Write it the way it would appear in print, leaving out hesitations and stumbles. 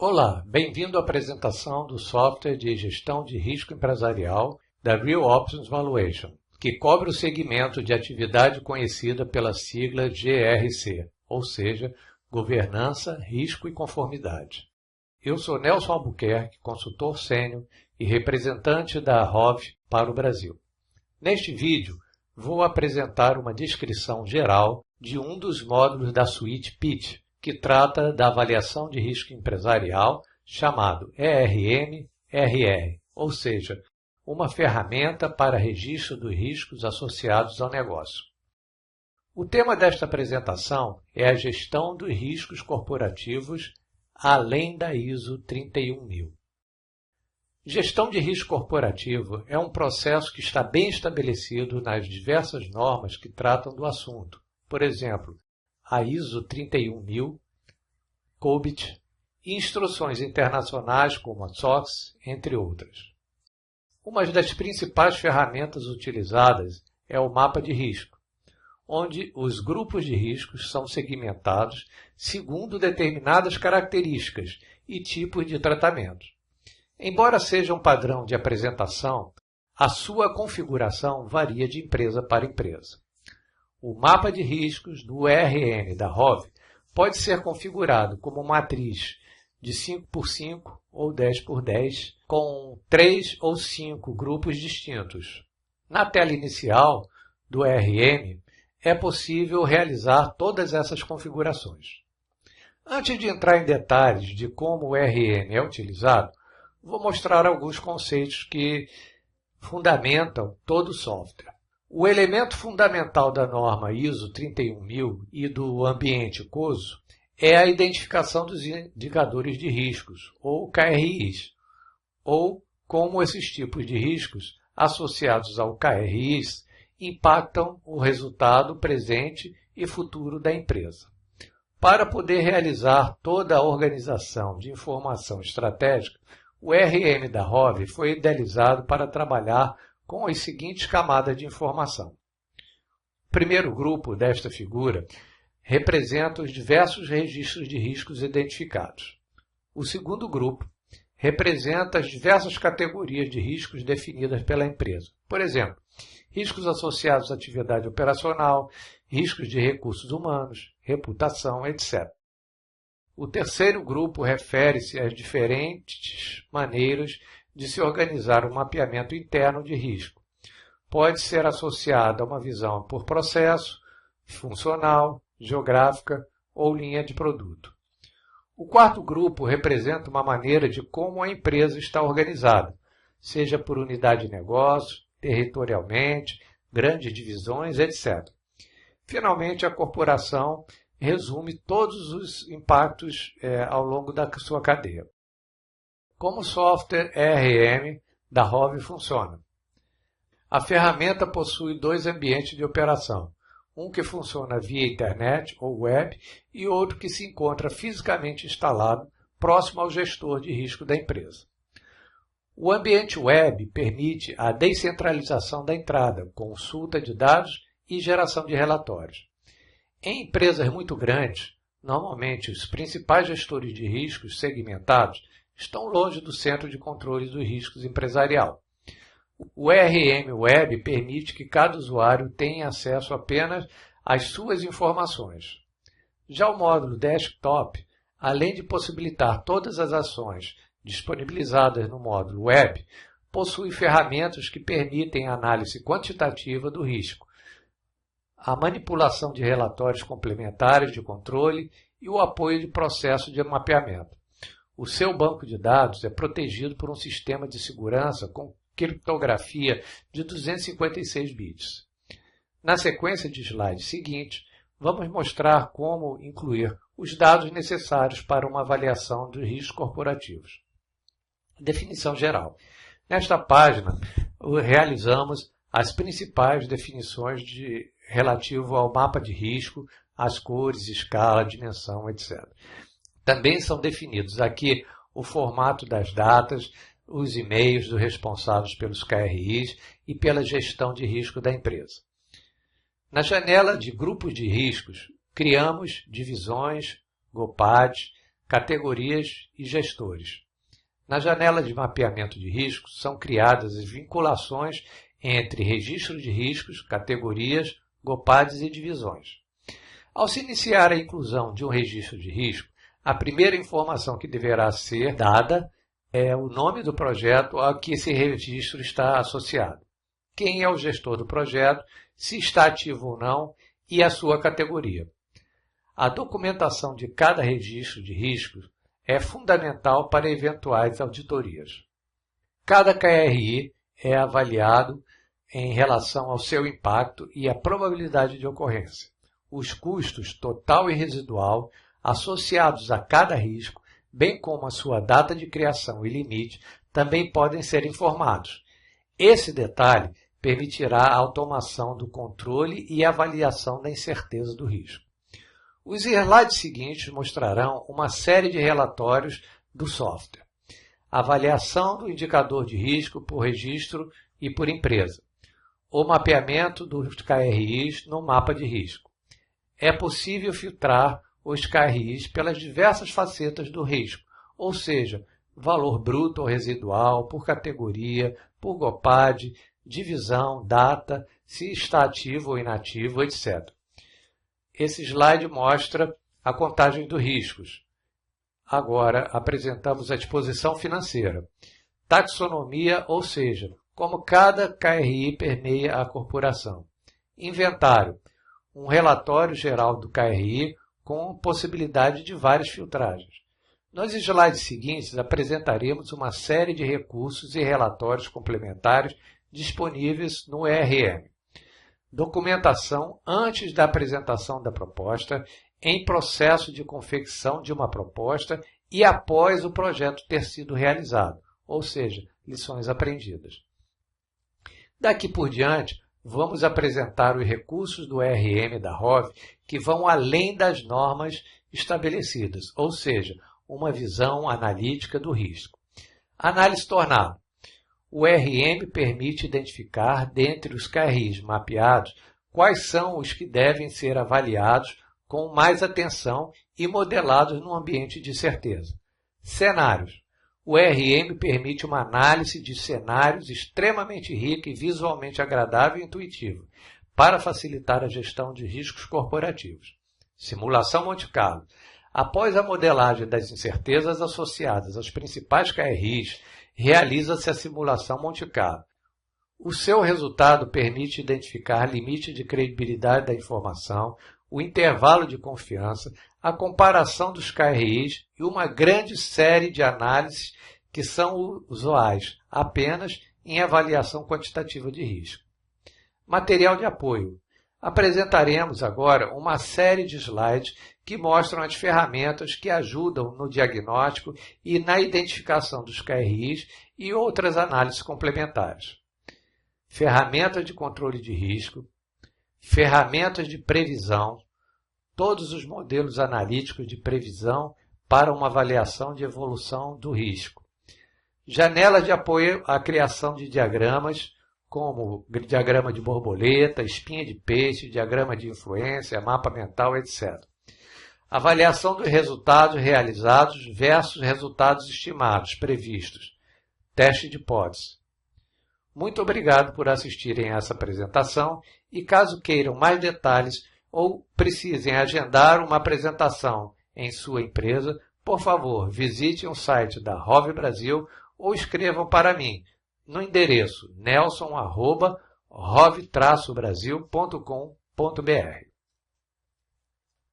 Olá, bem-vindo à apresentação do software de gestão de risco empresarial da Real Options Valuation, que cobre o segmento de atividade conhecida pela sigla GRC, ou seja, Governança, Risco e Conformidade. Eu sou Nelson Albuquerque, consultor sênior e representante da ROV para o Brasil. Neste vídeo, vou apresentar uma descrição geral de um dos módulos da suíte PIT, que trata da avaliação de risco empresarial, chamado ERM-RR, ou seja, uma ferramenta para registro dos riscos associados ao negócio. O tema desta apresentação é a gestão dos riscos corporativos além da ISO 31000. Gestão de risco corporativo é um processo que está bem estabelecido nas diversas normas que tratam do assunto. Por exemplo, a ISO 31000, COBIT e instruções internacionais como a SOX, entre outras. Uma das principais ferramentas utilizadas é o mapa de risco, onde os grupos de riscos são segmentados segundo determinadas características e tipos de tratamento. Embora seja um padrão de apresentação, a sua configuração varia de empresa para empresa. O mapa de riscos do ERM da ROV pode ser configurado como matriz de 5x5 ou 10x10, com 3 ou 5 grupos distintos. Na tela inicial do ERM, é possível realizar todas essas configurações. Antes de entrar em detalhes de como o ERM é utilizado, vou mostrar alguns conceitos que fundamentam todo o software. O elemento fundamental da norma ISO 31000 e do ambiente COSO é a identificação dos indicadores de riscos, ou KRIs, ou como esses tipos de riscos associados ao KRIs impactam o resultado presente e futuro da empresa. Para poder realizar toda a organização de informação estratégica, o ERM da ROV foi idealizado para trabalhar com as seguintes camadas de informação. O primeiro grupo desta figura representa os diversos registros de riscos identificados. O segundo grupo representa as diversas categorias de riscos definidas pela empresa. Por exemplo, riscos associados à atividade operacional, riscos de recursos humanos, reputação, etc. O terceiro grupo refere-se às diferentes maneiras de se organizar um mapeamento interno de risco. Pode ser associado a uma visão por processo, funcional, geográfica ou linha de produto. O quarto grupo representa uma maneira de como a empresa está organizada, seja por unidade de negócio, territorialmente, grandes divisões, etc. Finalmente, a corporação resume todos os impactos ao longo da sua cadeia. Como o software ERM da ROV funciona? A ferramenta possui dois ambientes de operação, um que funciona via internet ou web e outro que se encontra fisicamente instalado próximo ao gestor de risco da empresa. O ambiente web permite a descentralização da entrada, consulta de dados e geração de relatórios. Em empresas muito grandes, normalmente os principais gestores de riscos segmentados estão longe do centro de controle dos riscos empresarial. O ERM Web permite que cada usuário tenha acesso apenas às suas informações. Já o módulo Desktop, além de possibilitar todas as ações disponibilizadas no módulo Web, possui ferramentas que permitem a análise quantitativa do risco, a manipulação de relatórios complementares de controle e o apoio de processos de mapeamento. O seu banco de dados é protegido por um sistema de segurança com criptografia de 256 bits. Na sequência de slides seguintes, vamos mostrar como incluir os dados necessários para uma avaliação dos riscos corporativos. Definição geral. Nesta página, realizamos as principais definições relativo ao mapa de risco, as cores, escala, dimensão, etc. Também são definidos aqui o formato das datas, os e-mails dos responsáveis pelos KRIs e pela gestão de risco da empresa. Na janela de grupos de riscos, criamos divisões, GOPADs, categorias e gestores. Na janela de mapeamento de riscos, são criadas as vinculações entre registro de riscos, categorias, GOPADs e divisões. Ao se iniciar a inclusão de um registro de risco, a primeira informação que deverá ser dada é o nome do projeto a que esse registro está associado, quem é o gestor do projeto, se está ativo ou não e a sua categoria. A documentação de cada registro de riscos é fundamental para eventuais auditorias. Cada KRI é avaliado em relação ao seu impacto e a probabilidade de ocorrência. Os custos total e residual associados a cada risco, bem como a sua data de criação e limite, também podem ser informados. Esse detalhe permitirá a automação do controle e avaliação da incerteza do risco. Os slides seguintes mostrarão uma série de relatórios do software. Avaliação do indicador de risco por registro e por empresa. O mapeamento dos KRIs no mapa de risco. É possível filtrar os KRIs pelas diversas facetas do risco, ou seja, valor bruto ou residual, por categoria, por GOPAD, divisão, data, se está ativo ou inativo, etc. Esse slide mostra a contagem dos riscos. Agora apresentamos a disposição financeira. Taxonomia, ou seja, como cada KRI permeia a corporação. Inventário, um relatório geral do KRI com possibilidade de várias filtragens. Nos slides seguintes apresentaremos uma série de recursos e relatórios complementares disponíveis no ERM. Documentação antes da apresentação da proposta, em processo de confecção de uma proposta e após o projeto ter sido realizado, ou seja, lições aprendidas. Daqui por diante, vamos apresentar os recursos do ERM da ROV que vão além das normas estabelecidas, ou seja, uma visão analítica do risco. Análise tornado. O ERM permite identificar, dentre os KRIs mapeados, quais são os que devem ser avaliados com mais atenção e modelados num ambiente de certeza. Cenários. O ERM permite uma análise de cenários extremamente rica e visualmente agradável e intuitiva, para facilitar a gestão de riscos corporativos. Simulação Monte Carlo. Após a modelagem das incertezas associadas aos principais KRIs, realiza-se a simulação Monte Carlo. O seu resultado permite identificar limite de credibilidade da informação, o intervalo de confiança, a comparação dos KRIs e uma grande série de análises que são usuais apenas em avaliação quantitativa de risco. Material de apoio. Apresentaremos agora uma série de slides que mostram as ferramentas que ajudam no diagnóstico e na identificação dos KRIs e outras análises complementares. Ferramentas de controle de risco, ferramentas de previsão, todos os modelos analíticos de previsão para uma avaliação de evolução do risco. Janelas de apoio à criação de diagramas, como diagrama de borboleta, espinha de peixe, diagrama de influência, mapa mental, etc. Avaliação dos resultados realizados versus resultados estimados, previstos. Teste de hipótese. Muito obrigado por assistirem a essa apresentação e caso queiram mais detalhes ou precisem agendar uma apresentação em sua empresa, por favor, visitem o site da ROV Brasil ou escrevam para mim no endereço nelson@rov-brasil.com.br.